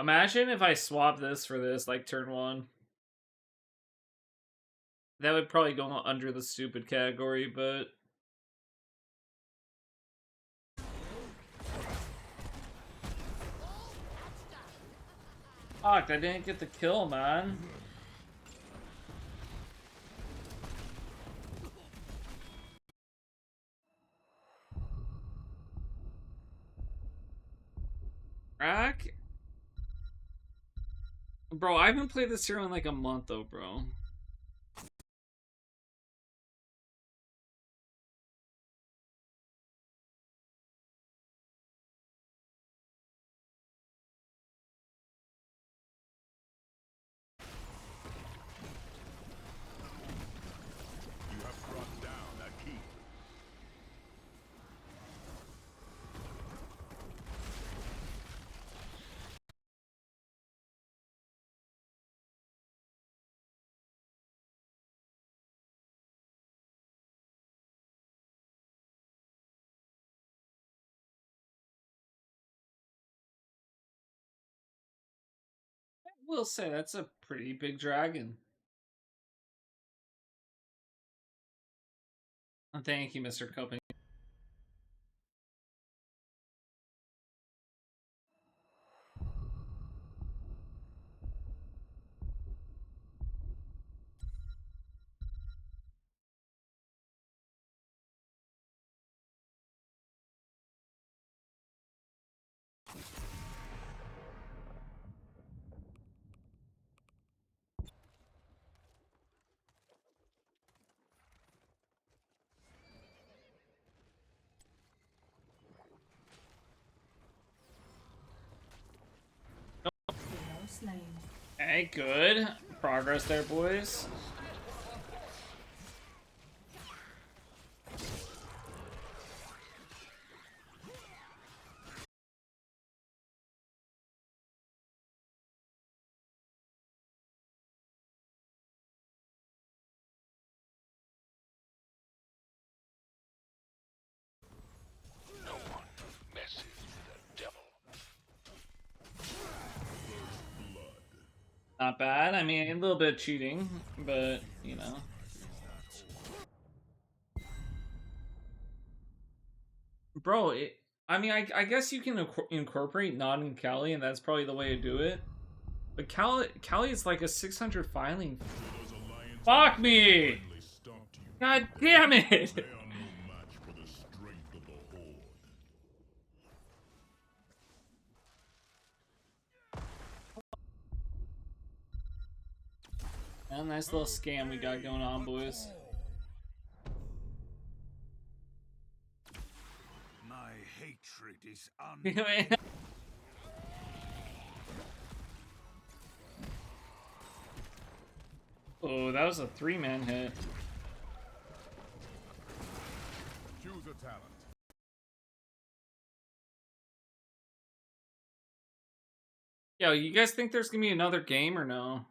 Imagine if I swap this for this, like turn 1. That would probably go under the stupid category, but... Fuck, I didn't get the kill, man. Rack? Bro, I haven't played this hero in like a month though, bro. I will say that's a pretty big dragon. Thank you, Mr. Coping. Hey, good. Progress there, boys. Not bad. I mean, a little bit of cheating, but, you know. Bro, I mean, I guess you can incorporate Nod and Cali, and that's probably the way to do it. But Cali is like a 600 filing. Fuck me! God damn it! A nice little scam we got going on, boys. My hatred is Oh, that was a 3-man hit. Choose a talent. Yo, you guys think there's gonna be another game or no?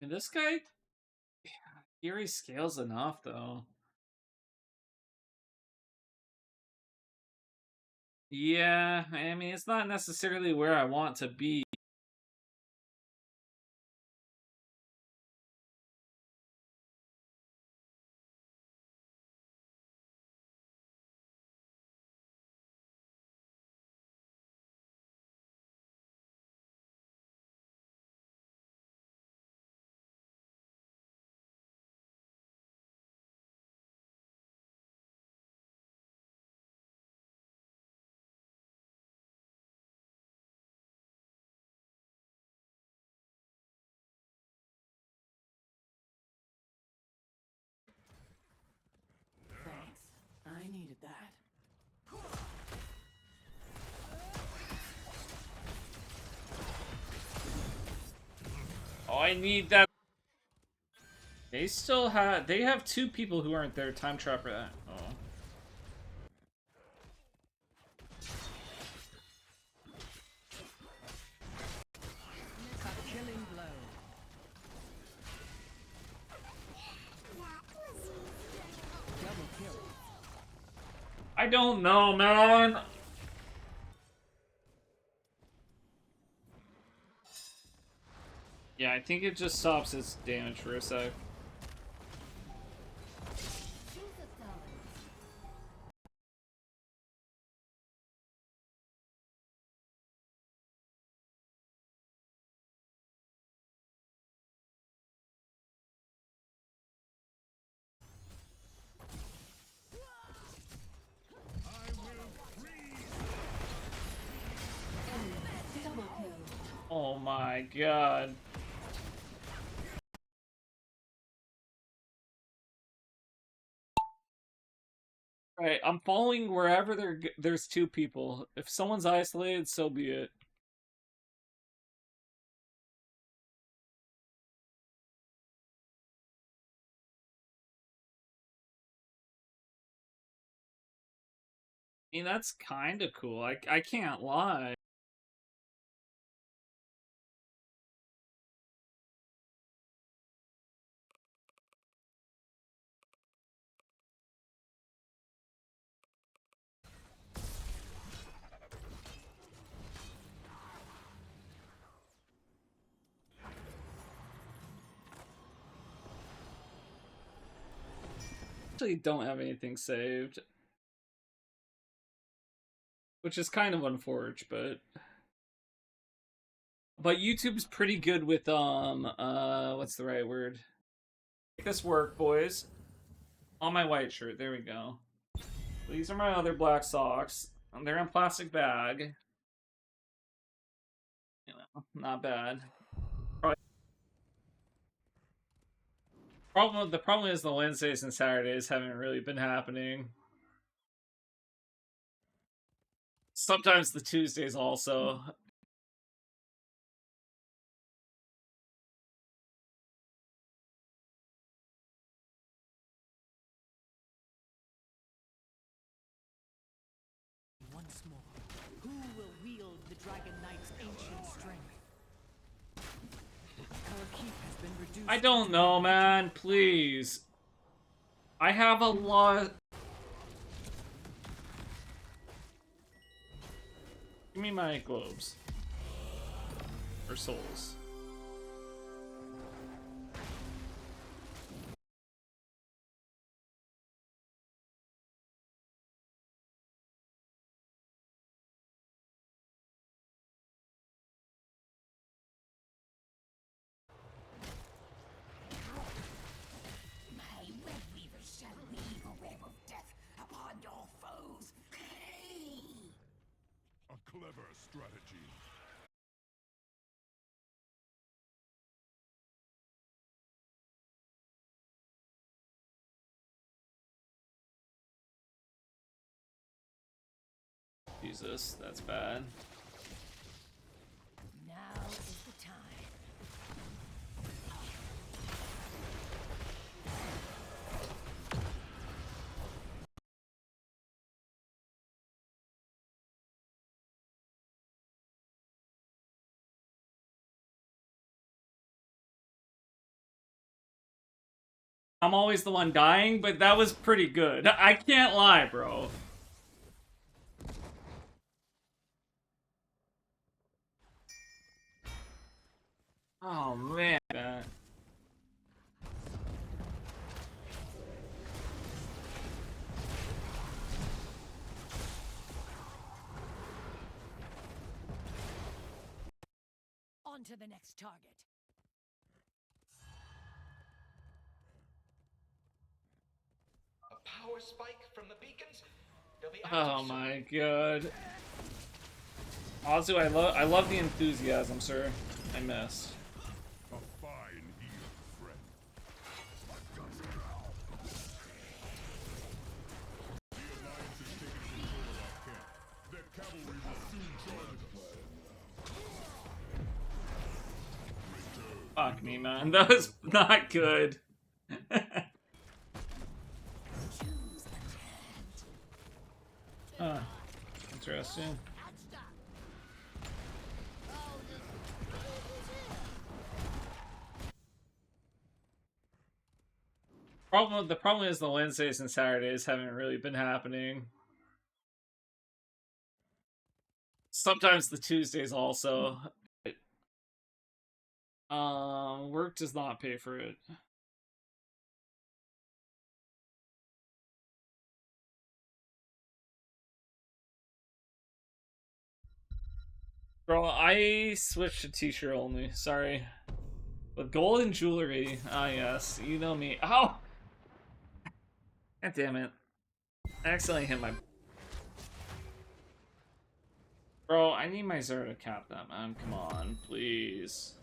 And this guy, Fury scales enough though. Yeah, I mean, it's not necessarily where I want to be. I need that. They still have. They have 2 people who aren't there. Time trapper that. Oh. Killing blow. Double kill. I don't know, man. Yeah, I think it just stops its damage for a sec. Oh my god. Alright, I'm following wherever there's 2 people. If someone's isolated, so be it. I mean, that's kind of cool. I can't lie. Actually don't have anything saved, which is kind of unfortunate, but YouTube's pretty good with what's the right word? Make this work, boys. On my white shirt, there we go. These are my other black socks. They're in a plastic bag. You know, not bad. The problem is the Wednesdays and Saturdays haven't really been happening. Sometimes the Tuesdays also. Once more, who will wield the Dragon Knight's ancient strength? Our keep has been reduced. I don't know, man. Please. I have a lot. Give me my globes. Or souls. A clever strategy. Jesus, that's bad. Now is the time. I'm always the one dying, but that was pretty good. I can't lie, bro. Oh, man. On to the next target. A power spike from the beacons. They'll be Oh active my god. Azu, I love the enthusiasm, sir. I missed. A fine heel, friend. The Alliance is taking control of our camp. Their cavalry will soon charge us. Return Fuck me, man. That was not good. Huh. Interesting. The problem is the Wednesdays and Saturdays haven't really been happening. Sometimes the Tuesdays also. Work does not pay for it. Bro, I switched to t-shirt only. Sorry. But gold and jewelry. Ah, yes. You know me. Oh! God damn it. I accidentally hit my... Bro, I need my Zero to cap that, man. Come on, please.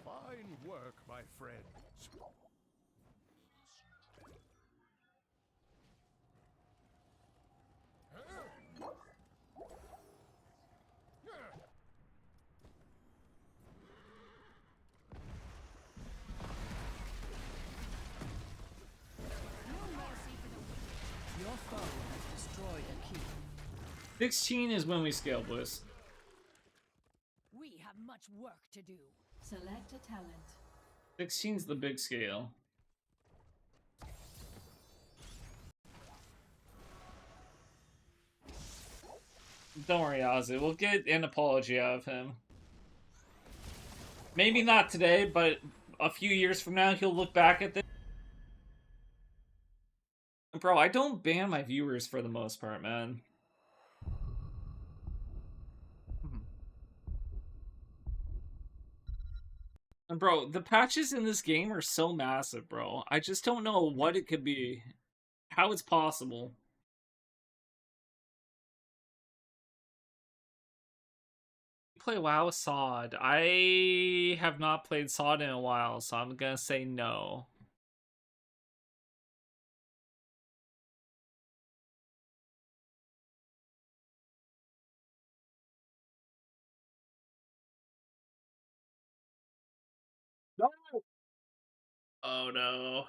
Fine work, my friends. Your foe has destroyed a keep. 16 is when we scale, boys. We have much work to do. Select a talent. 16's the big scale. Don't worry, Ozzy. We'll get an apology out of him. Maybe not today, but a few years from now, he'll look back at this. Bro, I don't ban my viewers for the most part, man. And bro, the patches in this game are so massive, bro. I just don't know what it could be. How it's possible. Play WoW SOD. I have not played SOD in a while, so I'm gonna say no. No. Oh no.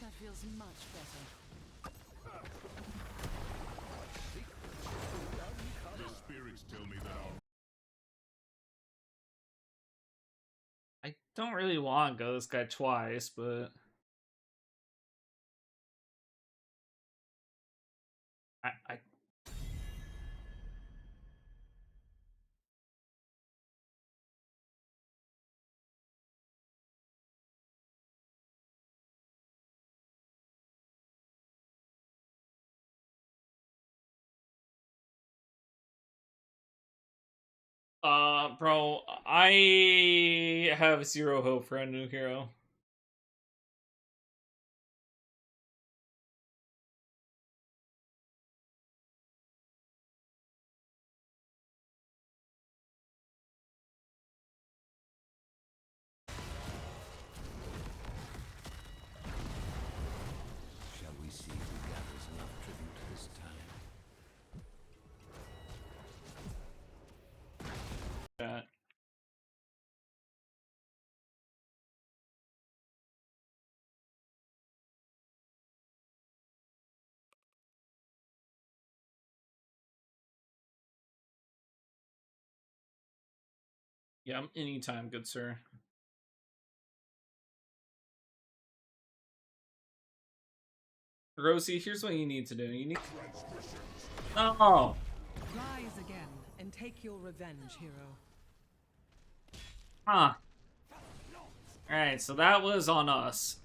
That feels much better. The spirits tell me that I don't really want to go this guy twice, but I bro, I have zero hope for a new hero. Shall we see who gathers enough tribute this time? Chat. Yeah, anytime, good sir. Rosie, here's what you need to do. You need. Oh, Rise again and take your revenge, hero. huh. All right, so that was on us.